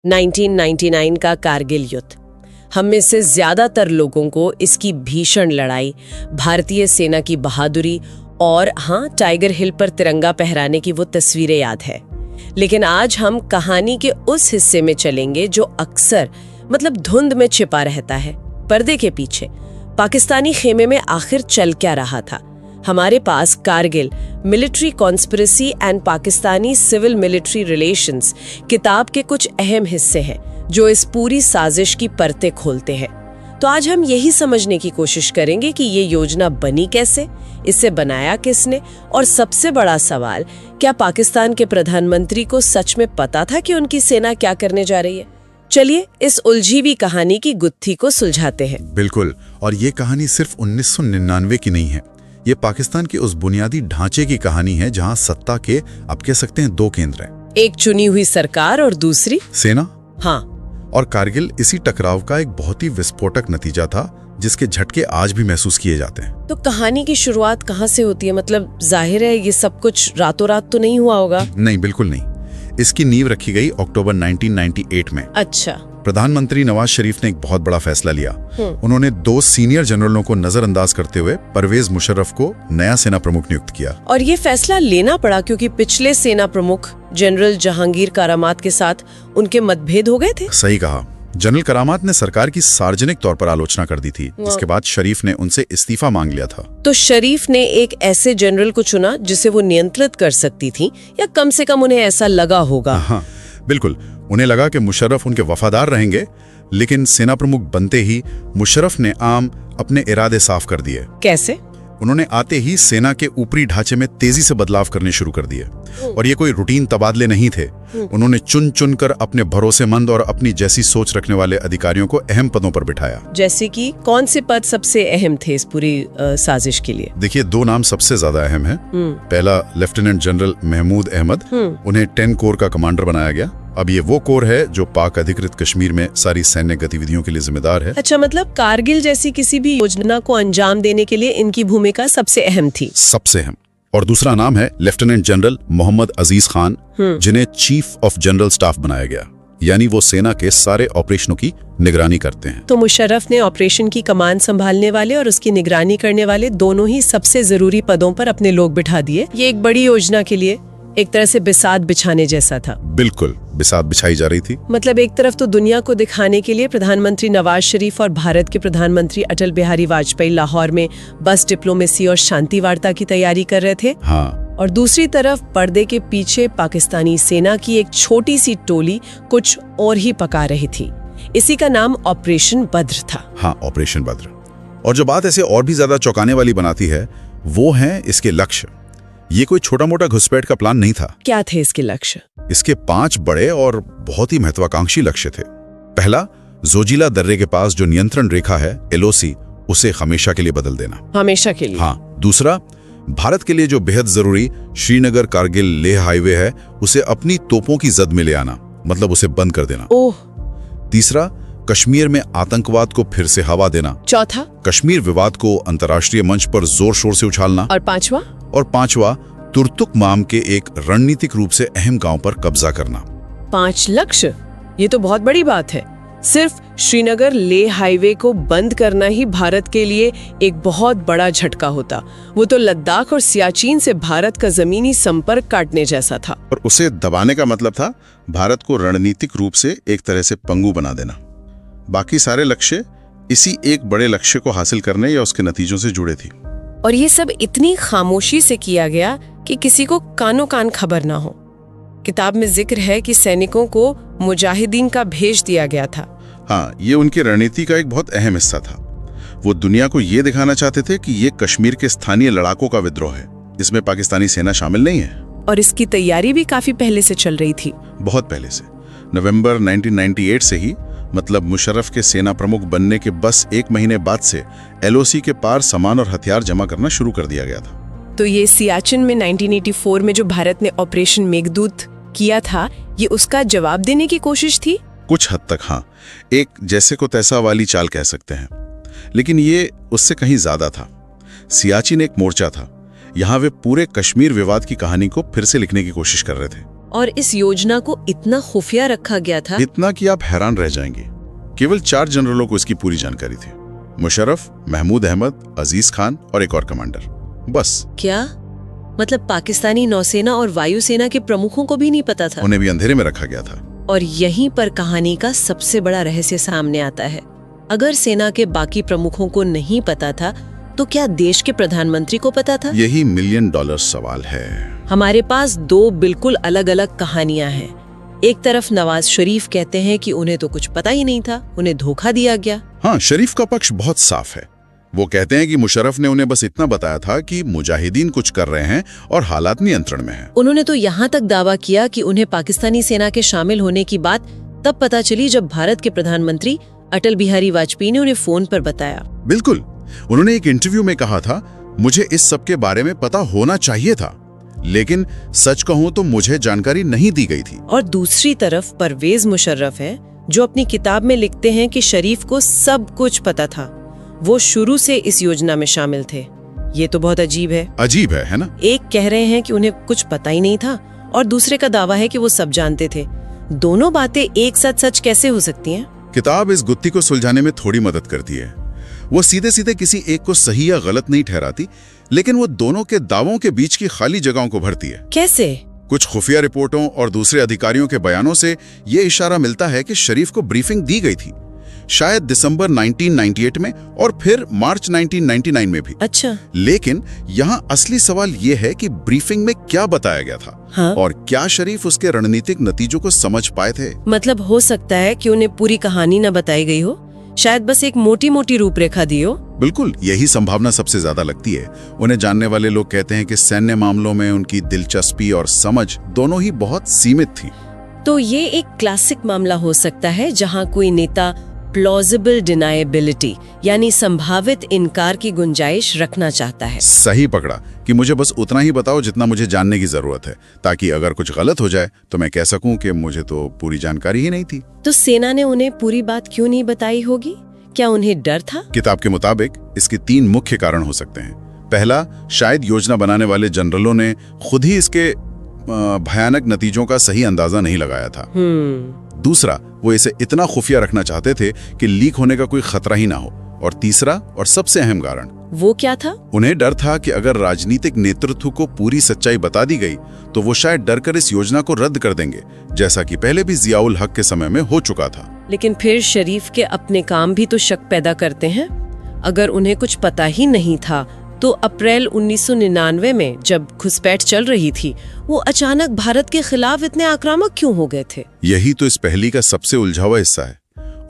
1999 का कारगिल युद्ध। हम में से ज्यादातर लोगों को इसकी भीषण लड़ाई, भारतीय सेना की बहादुरी और हाँ, टाइगर हिल पर तिरंगा फहराने की वो तस्वीरें याद है। लेकिन आज हम कहानी के उस हिस्से में चलेंगे जो अक्सर धुंध में छिपा रहता है, पर्दे के पीछे। पाकिस्तानी खेमे में आखिर चल क्या रहा था? हमारे पास Kargil, military conspiracy and Pakistani civil military relations किताब के कुछ अहम हिस्से हैं जो इस पूरी साजिश की परतें खोलते हैं। तो आज हम यही समझने की कोशिश करेंगे कि ये योजना बनी कैसे, इसे बनाया किसने, और सबसे बड़ा सवाल, क्या पाकिस्तान के प्रधानमंत्री को सच में पता था कि उनकी सेना क्या करने जा रही है? चलिए इस उलझी हुई कहानी की गुत्थी को सुलझाते हैं। बिल्कुल, और ये कहानी सिर्फ 1999 की नहीं है। ये पाकिस्तान के उस बुनियादी ढांचे की कहानी है जहां सत्ता के, आप कह सकते हैं, दो केंद्र हैं। एक चुनी हुई सरकार और दूसरी सेना। हाँ, और कारगिल इसी टकराव का एक बहुत ही विस्फोटक नतीजा था जिसके झटके आज भी महसूस किए जाते हैं। तो कहानी की शुरुआत कहाँ से होती है? जाहिर है ये सब कुछ रातों रात तो नहीं हुआ होगा। नहीं, बिल्कुल नहीं। इसकी नींव रखी गई अक्टूबर 1998 में। अच्छा। प्रधानमंत्री नवाज शरीफ ने एक बहुत बड़ा फैसला लिया। उन्होंने 2 सीनियर जनरलों को नजरअंदाज करते हुए परवेज मुशर्रफ को नया सेना प्रमुख नियुक्त किया। और ये फैसला लेना पड़ा क्योंकि पिछले सेना प्रमुख जनरल जहांगीर करामात के साथ उनके मतभेद हो गए थे। सही कहा। जनरल करामात ने सरकार की सार्वजनिक तौर पर आलोचना कर दी थी। इसके बाद शरीफ ने उनसे इस्तीफा मांग लिया था। तो शरीफ ने एक ऐसे जनरल को चुना जिसे वो नियंत्रित कर सकती थी, या कम से कम उन्हें ऐसा लगा होगा। हाँ, बिल्कुल। उन्हें लगा कि मुशर्रफ उनके वफादार रहेंगे, लेकिन सेना प्रमुख बनते ही मुशर्रफ ने अपने इरादे साफ कर दिए। कैसे? उन्होंने आते ही सेना के ऊपरी ढांचे में तेजी से बदलाव करने शुरू कर दिए। और ये कोई रूटीन तबादले नहीं थे। उन्होंने चुन चुन कर अपने भरोसेमंद और अपनी जैसी सोच रखने वाले अधिकारियों को अहम पदों पर बिठाया। जैसे कि कौन से पद सबसे अहम थे इस पूरी साजिश के लिए? देखिए, 2 नाम सबसे ज्यादा अहम है। पहला, लेफ्टिनेंट जनरल महमूद अहमद। उन्हें 10 कोर का कमांडर बनाया गया। अब ये वो कोर है जो पाक अधिकृत कश्मीर में सारी सैन्य गतिविधियों के लिए जिम्मेदार है। अच्छा, कारगिल जैसी किसी भी योजना को अंजाम देने के लिए इनकी भूमिका सबसे अहम थी। सबसे अहम। और दूसरा नाम है लेफ्टिनेंट जनरल मोहम्मद अजीज खान, जिन्हें चीफ ऑफ जनरल स्टाफ बनाया गया। यानी वो सेना के सारे ऑपरेशनों की निगरानी करते हैं। तो मुशर्रफ ने ऑपरेशन की कमान संभालने वाले और उसकी निगरानी करने वाले दोनों ही सबसे जरूरी पदों पर अपने लोग बिठा दिए। ये एक बड़ी योजना के लिए एक तरह से बिसात बिछाने जैसा था। बिल्कुल, बिसात बिछाई जा रही थी। एक तरफ तो दुनिया को दिखाने के लिए प्रधानमंत्री नवाज शरीफ और भारत के प्रधानमंत्री अटल बिहारी वाजपेयी लाहौर में बस डिप्लोमेसी और शांति वार्ता की तैयारी कर रहे थे। हाँ। और दूसरी तरफ पर्दे के पीछे पाकिस्तानी सेना की एक छोटी सी टोली कुछ और ही पका रही थी। इसी का नाम ऑपरेशन बद्र था। हाँ, ऑपरेशन बद्र। और जो बात ऐसे और भी ज्यादा चौंकाने वाली बनाती है वो है इसके लक्ष्य। ये कोई छोटा मोटा घुसपैठ का प्लान नहीं था। क्या थे इसके लक्ष्य? इसके 5 बड़े और बहुत ही महत्वाकांक्षी लक्ष्य थे। पहला, जोजिला दर्रे के पास जो नियंत्रण रेखा है, LOC, उसे हमेशा के लिए बदल देना। हमेशा के लिए? हाँ। दूसरा, भारत के लिए जो बेहद जरूरी श्रीनगर कारगिल लेह हाईवे है, उसे अपनी तोपों की जद में ले आना, उसे बंद कर देना। ओह। तीसरा, कश्मीर में आतंकवाद को फिर से हवा देना। चौथा, कश्मीर विवाद को अंतर्राष्ट्रीय मंच पर जोर शोर से उछालना। और पांचवा, तुर्तुक माम के एक रणनीतिक रूप से अहम गांव पर कब्जा करना। 5 लक्ष्य? ये तो बहुत बड़ी बात है। सिर्फ श्रीनगर लेह हाईवे को बंद करना ही भारत के लिए एक बहुत बड़ा झटका होता। वो तो लद्दाख और सियाचिन से भारत का जमीनी संपर्क काटने जैसा था। और उसे दबाने का मतलब था भारत को रणनीतिक रूप से एक तरह से पंगु बना देना। बाकी सारे लक्ष्य इसी एक बड़े लक्ष्य को हासिल करने या उसके नतीजों से जुड़े थी। और ये सब इतनी खामोशी से किया गया कि किसी को कानो कान खबर ना हो। किताब में जिक्र है कि सैनिकों को मुजाहिदीन का भेज दिया गया था। हाँ, ये उनकी रणनीति का एक बहुत अहम हिस्सा था। वो दुनिया को ये दिखाना चाहते थे कि ये कश्मीर के स्थानीय लड़ाकों का विद्रोह है, इसमें पाकिस्तानी सेना शामिल नहीं है। और इसकी तैयारी भी काफी पहले से चल रही थी। बहुत पहले से। नवंबर 1998 से ही, मुशर्रफ के सेना प्रमुख बनने के बस 1 महीने बाद से LOC के पार सामान और हथियार जमा करना शुरू कर दिया गया था। तो ये सियाचिन में 1984 में जो भारत ने ऑपरेशन मेघदूत किया था, ये उसका जवाब देने की कोशिश थी? कुछ हद तक हाँ, एक जैसे को तैसा वाली चाल कह सकते हैं। लेकिन ये उससे कहीं ज्यादा था। सियाचिन एक मोर्चा था। यहाँ वे पूरे कश्मीर विवाद की कहानी को फिर से लिखने की कोशिश कर रहे थे। और इस योजना को इतना खुफिया रखा गया था। इतना कि आप हैरान रह जाएंगे। केवल 4 जनरलों को इसकी पूरी जानकारी थी। मुशर्रफ, महमूद अहमद, अजीज खान और एक और कमांडर, बस। क्या मतलब पाकिस्तानी नौसेना और वायुसेना के प्रमुखों को भी नहीं पता था? उन्हें भी अंधेरे में रखा गया था। और यहीं पर कहानी का सबसे बड़ा रहस्य सामने आता है। अगर सेना के बाकी प्रमुखों को नहीं पता था, तो क्या देश के प्रधानमंत्री को पता था? यही $1 मिलियन सवाल है। हमारे पास 2 बिल्कुल अलग अलग कहानियां हैं। एक तरफ नवाज शरीफ कहते हैं कि उन्हें तो कुछ पता ही नहीं था, उन्हें धोखा दिया गया। हाँ, शरीफ का पक्ष बहुत साफ है। वो कहते हैं कि मुशर्रफ ने उन्हें बस इतना बताया था कि मुजाहिदीन कुछ कर रहे हैं और हालात नियंत्रण में हैं। उन्होंने तो यहाँ तक दावा किया कि उन्हें पाकिस्तानी सेना के शामिल होने की बात तब पता चली जब भारत के प्रधानमंत्री अटल बिहारी वाजपेयी ने उन्हें फोन पर बताया। बिल्कुल, उन्होंने एक इंटरव्यू में कहा था, मुझे इस सब के बारे में पता होना चाहिए था, लेकिन सच कहूं तो मुझे जानकारी नहीं दी गई थी। और दूसरी तरफ परवेज मुशर्रफ है, जो अपनी किताब में लिखते हैं कि शरीफ को सब कुछ पता था, वो शुरू से इस योजना में शामिल थे। ये तो बहुत अजीब है ना? एक कह रहे हैं कि उन्हें कुछ पता ही नहीं था और दूसरे का दावा है कि वो सब जानते थे। दोनों बातें एक साथ सच कैसे हो सकती हैं? किताब इस गुत्थी को सुलझाने में थोड़ी मदद करती है। वो सीधे सीधे किसी एक को सही या गलत नहीं ठहराती, लेकिन वो दोनों के दावों के बीच की खाली जगहों को भरती है। कैसे? कुछ खुफिया रिपोर्टों और दूसरे अधिकारियों के बयानों से ये इशारा मिलता है कि शरीफ को ब्रीफिंग दी गई थी, शायद दिसंबर 1998 में और फिर मार्च 1999 में भी। अच्छा। लेकिन यहाँ असली सवाल ये है कि ब्रीफिंग में क्या बताया गया था। हाँ? और क्या शरीफ उसके रणनीतिक नतीजों को समझ पाए थे? मतलब हो सकता है कि उन्हें पूरी कहानी न बताई गई हो, शायद बस एक मोटी मोटी रूपरेखा दी हो। बिल्कुल, यही संभावना सबसे ज्यादा लगती है। उन्हें जानने वाले लोग कहते हैं कि सैन्य मामलों में उनकी दिलचस्पी और समझ दोनों ही बहुत सीमित थी। तो ये एक क्लासिक मामला हो सकता है जहाँ कोई नेता प्लॉजिबल डिनायबिलिटी यानी संभावित इनकार की गुंजाइश रखना चाहता है। सही पकड़ा कि मुझे बस उतना ही बताओ जितना मुझे जानने की जरूरत है, ताकि अगर कुछ गलत हो जाए तो मैं कह सकूं कि मुझे तो पूरी जानकारी ही नहीं थी। तो सेना ने उन्हें पूरी बात क्यों नहीं बताई होगी? क्या उन्हें डर था? किताब के मुताबिक इसके 3 मुख्य कारण हो सकते हैं। पहला, शायद योजना बनाने वाले जनरलों ने खुद ही इसके भयानक नतीजों का सही अंदाजा नहीं लगाया था। दूसरा, वो इसे इतना खुफिया रखना चाहते थे कि लीक होने का कोई खतरा ही ना हो। और तीसरा और सबसे अहम कारण, वो क्या था? उन्हें डर था कि अगर राजनीतिक नेतृत्व को पूरी सच्चाई बता दी गई तो वो शायद डरकर इस योजना को रद्द कर देंगे, जैसा कि पहले भी जियाउल हक के समय में हो चुका था। लेकिन फिर शरीफ के अपने काम भी तो शक पैदा करते हैं। अगर उन्हें कुछ पता ही नहीं था तो अप्रैल 1999 में जब घुसपैठ चल रही थी, वो अचानक भारत के खिलाफ इतने आक्रामक क्यों हो गए थे? यही तो इस पहेली का सबसे उलझा हुआ हिस्सा है।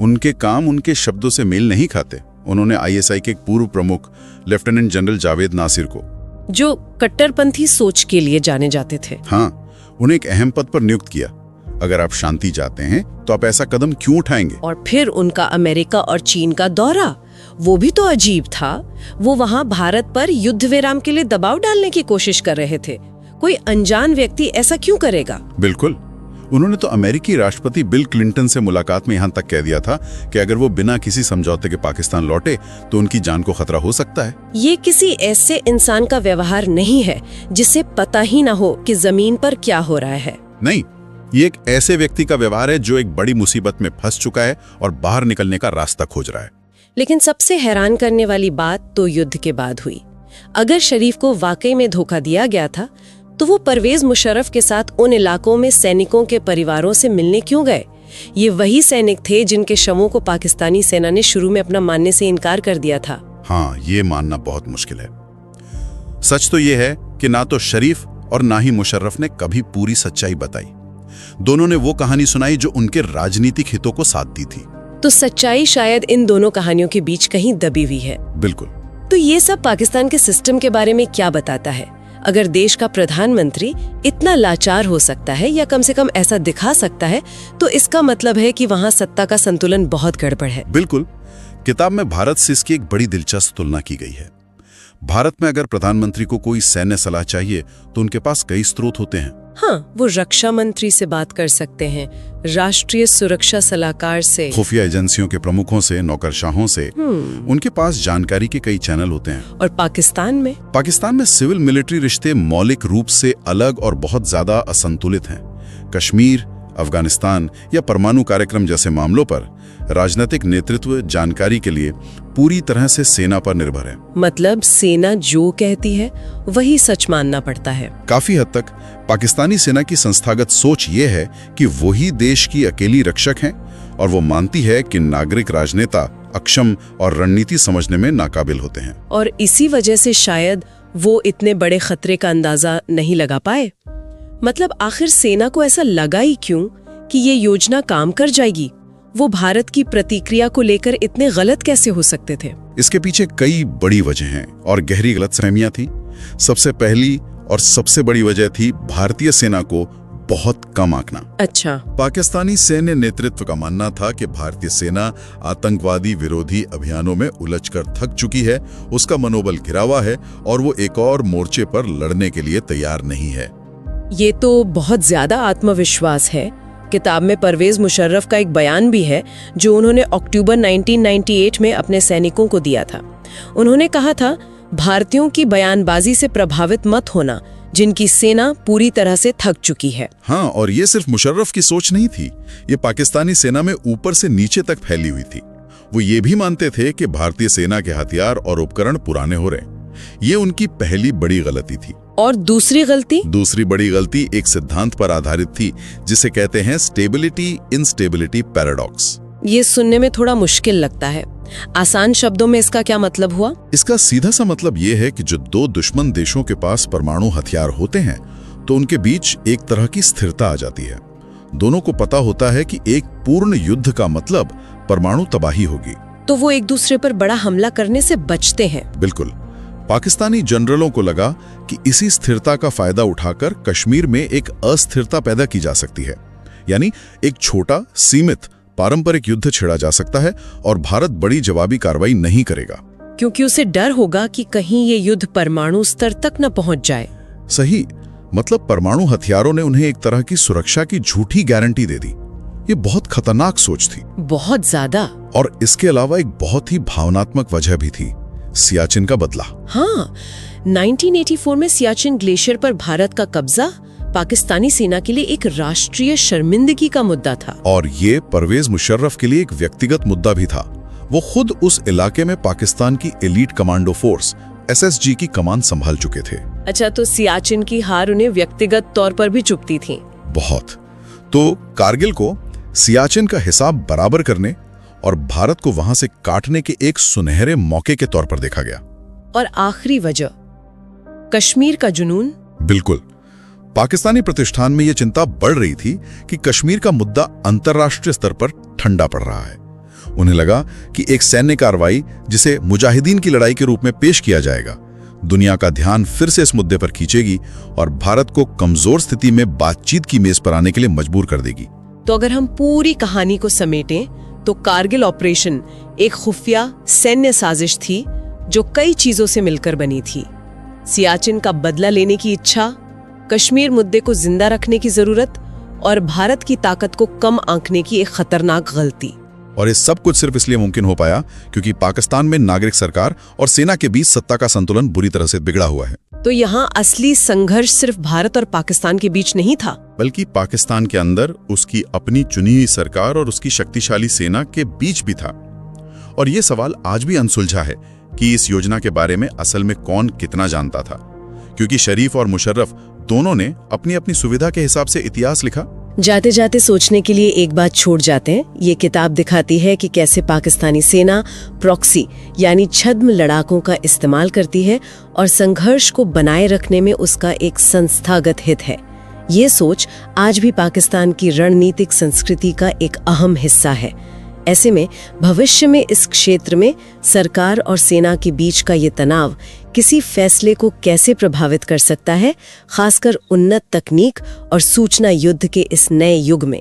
उनके काम उनके शब्दों से मेल नहीं खाते। उन्होंने ISI के एक पूर्व प्रमुख लेफ्टिनेंट जनरल जावेद नासिर को, जो कट्टरपंथी सोच के लिए जाने जाते थे, उन्हें एक अहम पद पर नियुक्त किया। अगर आप शांति चाहते हैं तो आप ऐसा कदम क्यों उठाएंगे? और फिर उनका अमेरिका और चीन का दौरा, वो भी तो अजीब था। वो वहाँ भारत पर युद्ध विराम के लिए दबाव डालने की कोशिश कर रहे थे। कोई अनजान व्यक्ति ऐसा क्यों करेगा? बिल्कुल, उन्होंने तो अमेरिकी राष्ट्रपति बिल क्लिंटन से मुलाकात में यहाँ तक कह दिया था कि अगर वो बिना किसी समझौते के पाकिस्तान लौटे तो उनकी जान को खतरा हो सकता है। ये किसी ऐसे इंसान का व्यवहार नहीं है जिसे पता ही ना हो कि जमीन पर क्या हो रहा है। नहीं, ये एक ऐसे व्यक्ति का व्यवहार है जो एक बड़ी मुसीबत में फंस चुका है और बाहर निकलने का रास्ता खोज रहा है। लेकिन सबसे हैरान करने वाली बात तो युद्ध के बाद हुई। अगर शरीफ को वाकई में धोखा दिया गया था तो वो परवेज मुशर्रफ के साथ उन इलाकों में सैनिकों के परिवारों से मिलने क्यों गए? ये वही सैनिक थे जिनके शवों को पाकिस्तानी सेना ने शुरू में अपना मानने से इनकार कर दिया था। हाँ, ये मानना बहुत मुश्किल है। सच तो ये है कि ना तो शरीफ और ना ही मुशर्रफ ने कभी पूरी सच्चाई बताई। दोनों ने वो कहानी सुनाई जो उनके राजनीतिक हितों को साथ दी थी। तो सच्चाई शायद इन दोनों कहानियों के बीच कहीं दबी हुई है। बिल्कुल। तो ये सब पाकिस्तान के सिस्टम के बारे में क्या बताता है? अगर देश का प्रधानमंत्री इतना लाचार हो सकता है या कम से कम ऐसा दिखा सकता है, तो इसका मतलब है कि वहाँ सत्ता का संतुलन बहुत गड़बड़ है। बिल्कुल। किताब में भारत से इसकी एक बड़ी दिलचस्प तुलना की गई है। भारत में अगर प्रधानमंत्री को कोई सैन्य सलाह चाहिए तो उनके पास कई स्रोत होते हैं। हाँ, वो रक्षा मंत्री से बात कर सकते हैं, राष्ट्रीय सुरक्षा सलाहकार से, खुफिया एजेंसियों के प्रमुखों से, नौकरशाहों से। उनके पास जानकारी के कई चैनल होते हैं। और पाकिस्तान में सिविल मिलिट्री रिश्ते मौलिक रूप से अलग और बहुत ज्यादा असंतुलित हैं। कश्मीर, अफगानिस्तान या परमाणु कार्यक्रम जैसे मामलों पर राजनीतिक नेतृत्व जानकारी के लिए पूरी तरह से सेना पर निर्भर है। मतलब सेना जो कहती है वही सच मानना पड़ता है। काफी हद तक पाकिस्तानी सेना की संस्थागत सोच ये है कि वही देश की अकेली रक्षक हैं और वो मानती है कि नागरिक राजनेता अक्षम और रणनीति समझने में नाकाबिल होते हैं। और इसी वजह से शायद वो इतने बड़े खतरे का अंदाजा नहीं लगा पाए। मतलब आखिर सेना को ऐसा लगा ही क्यों कि ये योजना काम कर जाएगी? वो भारत की प्रतिक्रिया को लेकर इतने गलत कैसे हो सकते थे? इसके पीछे कई बड़ी वजह हैं और गहरी गलतफहमियां थी। सबसे पहली और सबसे बड़ी वजह थी भारतीय सेना को बहुत कम आंकना। अच्छा। पाकिस्तानी सैन्य नेतृत्व का मानना था कि भारतीय सेना आतंकवादी विरोधी अभियानों में उलझकर थक चुकी है, उसका मनोबल गिरा हुआ है और वो एक और मोर्चे पर लड़ने के लिए तैयार नहीं है। ये तो बहुत ज्यादा आत्मविश्वास है। किताब में परवेज मुशर्रफ का एक बयान भी है जो उन्होंने अक्टूबर 1998 में अपने सैनिकों को दिया था। उन्होंने कहा था, भारतीयों की बयानबाजी से प्रभावित मत होना, जिनकी सेना पूरी तरह से थक चुकी है। हाँ, और ये सिर्फ मुशर्रफ की सोच नहीं थी, ये पाकिस्तानी सेना में ऊपर से नीचे तक फैली हुई थी। वो ये भी मानते थे कि भारतीय सेना के हथियार और उपकरण पुराने हो रहे। ये उनकी पहली बड़ी गलती थी। और दूसरी गलती? दूसरी बड़ी गलती एक सिद्धांत पर आधारित थी जिसे कहते हैं स्टेबिलिटी इंस्टेबिलिटी पैराडॉक्स। ये सुनने में थोड़ा मुश्किल लगता है। आसान शब्दों में इसका क्या मतलब हुआ? इसका सीधा सा मतलब ये है कि जो दो दुश्मन देशों के पास परमाणु हथियार होते हैं तो उनके बीच एक तरह की स्थिरता आ जाती है। दोनों को पता होता है कि एक पूर्ण युद्ध का मतलब परमाणु तबाही होगी। तो वो एक दूसरे पर बड़ा हमला करने से बचते हैं। बिल्कुल। पाकिस्तानी जनरलों को लगा कि इसी स्थिरता का फायदा उठाकर कश्मीर में एक अस्थिरता पैदा की जा सकती है, यानी एक छोटा सीमित पारंपरिक युद्ध छेड़ा जा सकता है और भारत बड़ी जवाबी कार्रवाई नहीं करेगा, क्योंकि उसे डर होगा कि कहीं ये युद्ध परमाणु स्तर तक न पहुंच जाए। सही। मतलब परमाणु हथियारों ने उन्हें एक तरह की सुरक्षा की झूठी गारंटी दे दी। ये बहुत खतरनाक सोच थी। बहुत ज्यादा। और इसके अलावा एक बहुत ही भावनात्मक वजह भी थी, सियाचिन का बदला। हाँ, 1984 में सियाचिन ग्लेशियर पर भारत का कब्जा पाकिस्तानी सेना के लिए एक राष्ट्रीय शर्मिंदगी का मुद्दा था। और ये परवेज मुशर्रफ के लिए एक व्यक्तिगत मुद्दा भी था। वो खुद उस इलाके में पाकिस्तान की एलीट कमांडो फोर्स SSG की कमान संभाल चुके थे। अच्छा, तो सियाचिन की हार उन्हें व्यक्तिगत तौर पर भी चुभती थी। बहुत। तो कारगिल को सियाचिन का हिसाब बराबर करने और भारत को वहां से काटने के एक सुनहरे मौके के तौर पर देखा गया। और आखिरी वजह, कश्मीर का जुनून। बिल्कुल। पाकिस्तानी प्रतिष्ठान में यह चिंता बढ़ रही थी कि कश्मीर का मुद्दा अंतर्राष्ट्रीय स्तर पर ठंडा पड़ रहा है। उन्हें लगा कि एक सैन्य कार्रवाई जिसे मुजाहिदीन की लड़ाई के रूप में पेश किया जाएगा, दुनिया का ध्यान फिर से इस मुद्दे पर खींचेगी और भारत को कमजोर स्थिति में बातचीत की मेज पर आने के लिए मजबूर कर देगी। तो अगर हम पूरी कहानी को समेटें तो कारगिल ऑपरेशन एक खुफिया सैन्य साजिश थी जो कई चीजों से मिलकर बनी थी। सियाचिन का बदला लेने की इच्छा, कश्मीर मुद्दे को जिंदा रखने की जरूरत और भारत की ताकत को कम आंकने की एक खतरनाक गलती। और ये सब कुछ सिर्फ इसलिए मुमकिन हो पाया क्योंकि पाकिस्तान में नागरिक सरकार और सेना के बीच सत्ता का संतुलन बुरी तरह से बिगड़ा हुआ है। तो यहाँ असली संघर्ष सिर्फ भारत और पाकिस्तान के बीच नहीं था, बल्कि पाकिस्तान के अंदर उसकी अपनी चुनी हुई सरकार और उसकी शक्तिशाली सेना के बीच भी था। और ये सवाल आज भी अनसुलझा है कि इस योजना के बारे में असल में कौन कितना जानता था, क्योंकि शरीफ और मुशर्रफ दोनों ने अपनी अपनी सुविधा के हिसाब से इतिहास लिखा। जाते जाते सोचने के लिए एक बात छोड़ जाते हैं। ये किताब दिखाती है कि कैसे पाकिस्तानी सेना प्रॉक्सी यानी छद्म लड़ाकों का इस्तेमाल करती है और संघर्ष को बनाए रखने में उसका एक संस्थागत हित है। ये सोच आज भी पाकिस्तान की रणनीतिक संस्कृति का एक अहम हिस्सा है। ऐसे में भविष्य में इस क्षेत्र में सरकार और सेना के बीच का ये तनाव किसी फैसले को कैसे प्रभावित कर सकता है, खासकर उन्नत तकनीक और सूचना युद्ध के इस नए युग में।